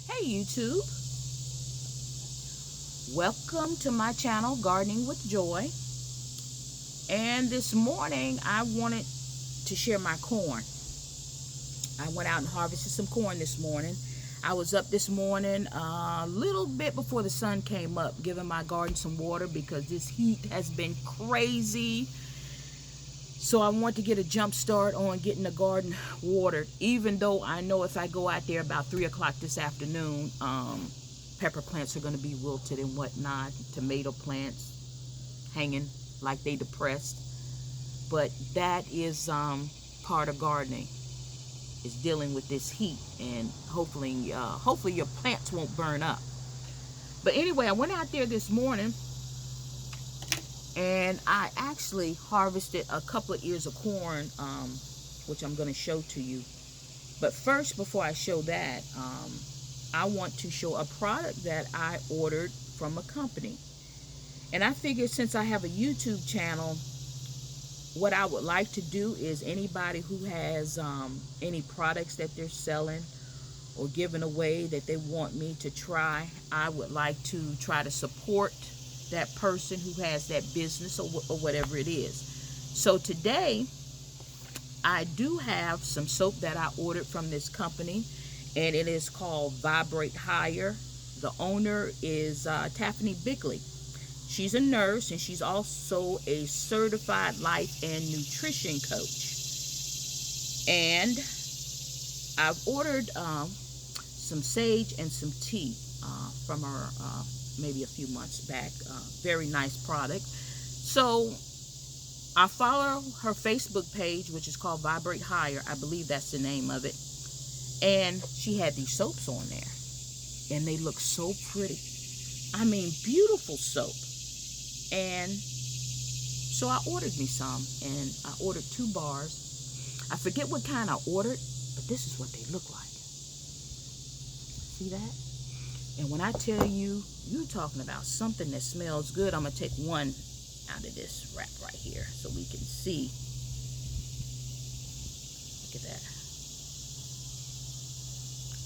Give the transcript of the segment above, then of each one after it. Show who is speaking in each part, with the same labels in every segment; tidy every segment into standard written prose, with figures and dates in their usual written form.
Speaker 1: Hey YouTube, welcome to my channel Gardening with Joy. And this morning I wanted to share my corn. I went out and harvested some corn this morning. I was up this morning a little bit before the sun came up, giving my garden some water because this heat has been crazy. So I want to get a jump start on getting the garden watered, even though I know if I go out there about 3 o'clock this afternoon, pepper plants are going to be wilted and whatnot. Tomato plants hanging like they depressed. But that is part of gardening, is dealing with this heat, and hopefully your plants won't burn up. But anyway, I went out there this morning and I actually harvested a couple of ears of corn, which I'm going to show to you. But first, before I show that, I want to show a product that I ordered from a company. And I figured since I have a YouTube channel, what I would like to do is anybody who has any products that they're selling or giving away that they want me to try, I would like to try to support that person who has that business or whatever it is. So today I do have some soap that I ordered from this company, and it is called Vibrate Higher. The owner is Taffany Bickley. She's a nurse and she's also a certified life and nutrition coach. And I've ordered some sage and some tea from her maybe a few months back. Very nice product. So I follow her Facebook page, which is called Vibrate Higher. I believe that's the name of it. And she had these soaps on there, and they look so pretty. I mean, beautiful soap. And so I ordered me some, and I ordered 2 bars. I forget what kind I ordered, but this is what they look like. See that? And when I tell you, you're talking about something that smells good, I'm going to take one out of this wrap right here so we can see. Look at that.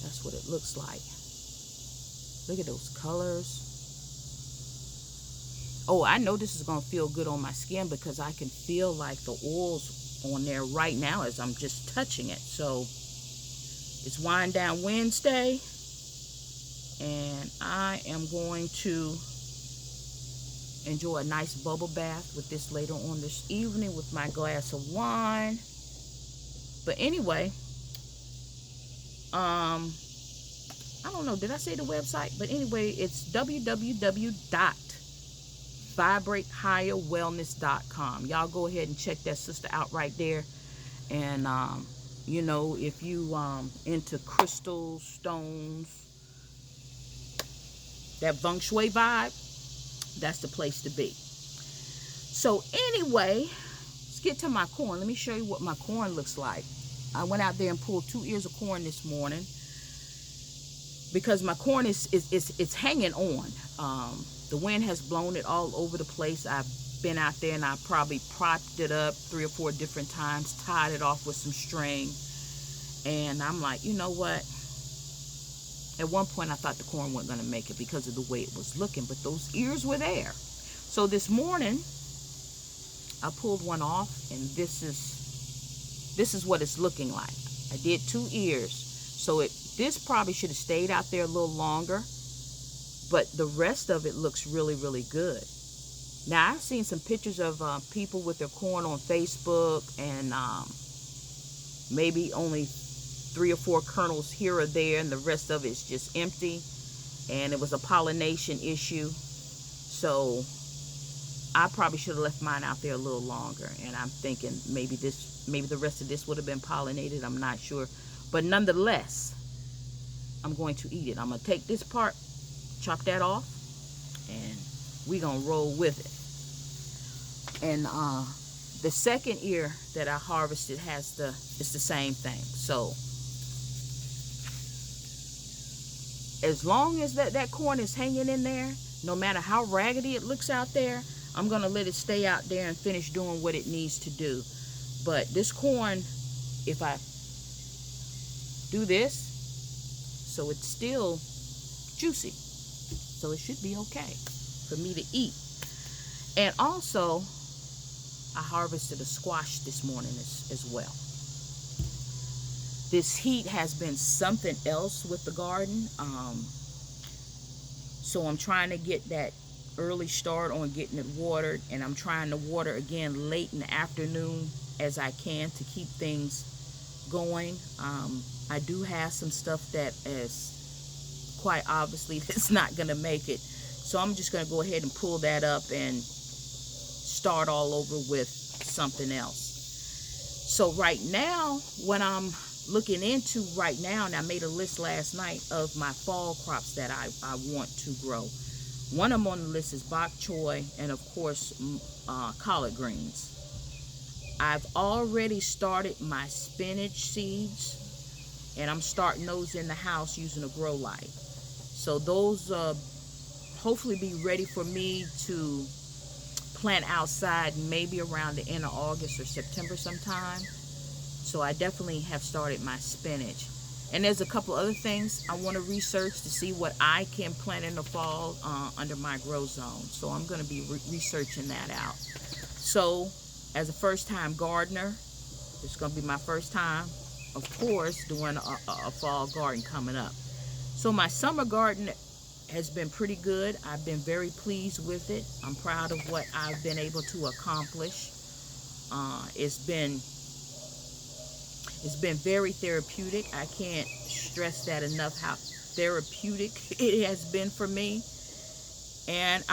Speaker 1: That's what it looks like. Look at those colors. Oh, I know this is going to feel good on my skin because I can feel like the oils on there right now as I'm just touching it. So it's Wind Down Wednesday, and I am going to enjoy a nice bubble bath with this later on this evening with my glass of wine. But anyway, I don't know, did I say the website? But anyway, it's www.vibratehigherwellness.com. Y'all go ahead and check that sister out right there. And you know, if you into crystals, stones, that feng shui vibe, that's the place to be. So anyway, let's get to my corn. Let me show you what my corn looks like. I went out there and pulled 2 ears of corn this morning because my corn is hanging on. The wind has blown it all over the place. I've been out there and I probably propped it up 3 or 4 different times, tied it off with some string. And I'm like, you know what? At one point I thought the corn wasn't going to make it because of the way it was looking, but those ears were there. So this morning I pulled one off, and this is what it's looking like. I did 2 ears. So this probably should have stayed out there a little longer, but the rest of it looks really, really good. Now, I've seen some pictures of people with their corn on Facebook, and maybe only 3 or 4 kernels here or there, and the rest of it's just empty, and it was a pollination issue. So I probably should have left mine out there a little longer, and I'm thinking maybe the rest of this would have been pollinated. I'm not sure, but nonetheless, I'm going to eat it. I'm going to take this part, chop that off, and we're going to roll with it. And the second ear that I harvested it's the same thing. So as long as that corn is hanging in there, no matter how raggedy it looks out there, I'm going to let it stay out there and finish doing what it needs to do. But this corn, if I do this, so it's still juicy. So it should be okay for me to eat. And also, I harvested a squash this morning as well. This heat has been something else with the garden. So I'm trying to get that early start on getting it watered, and I'm trying to water again late in the afternoon as I can to keep things going. I do have some stuff that is quite obviously that's not going to make it. So I'm just going to go ahead and pull that up and start all over with something else. So right now, what I'm looking into right now, and I made a list last night of my fall crops that I want to grow. One of them on the list is bok choy and, of course, collard greens. I've already started my spinach seeds, and I'm starting those in the house using a grow light. So those hopefully be ready for me to plant outside maybe around the end of August or September sometime. So I definitely have started my spinach. And there's a couple other things I want to research to see what I can plant in the fall under my grow zone. So I'm going to be researching that out. So as a first-time gardener, it's going to be my first time, of course, doing a fall garden coming up. So my summer garden has been pretty good. I've been very pleased with it. I'm proud of what I've been able to accomplish. It's been very therapeutic. I can't stress that enough, how therapeutic it has been for me. And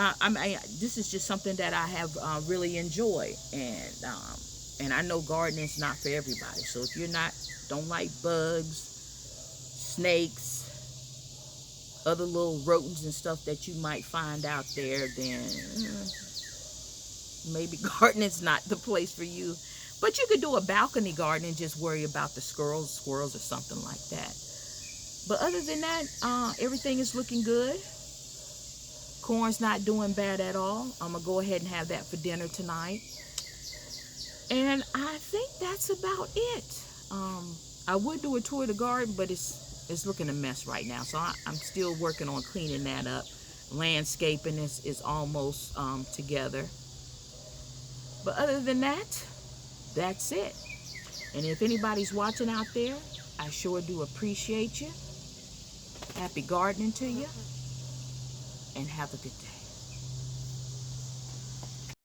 Speaker 1: this is just something that I have really enjoyed. And I know gardening is not for everybody. So if you're don't like bugs, snakes, other little rodents and stuff that you might find out there, then maybe gardening's not the place for you. But you could do a balcony garden and just worry about the squirrels or something like that. But other than that, everything is looking good. Corn's not doing bad at all. I'm going to go ahead and have that for dinner tonight. And I think that's about it. I would do a tour of the garden, but it's looking a mess right now. So I'm still working on cleaning that up. Landscaping is almost together. But other than that, that's it. And if anybody's watching out there, I sure do appreciate you. Happy gardening to you. And have a good day.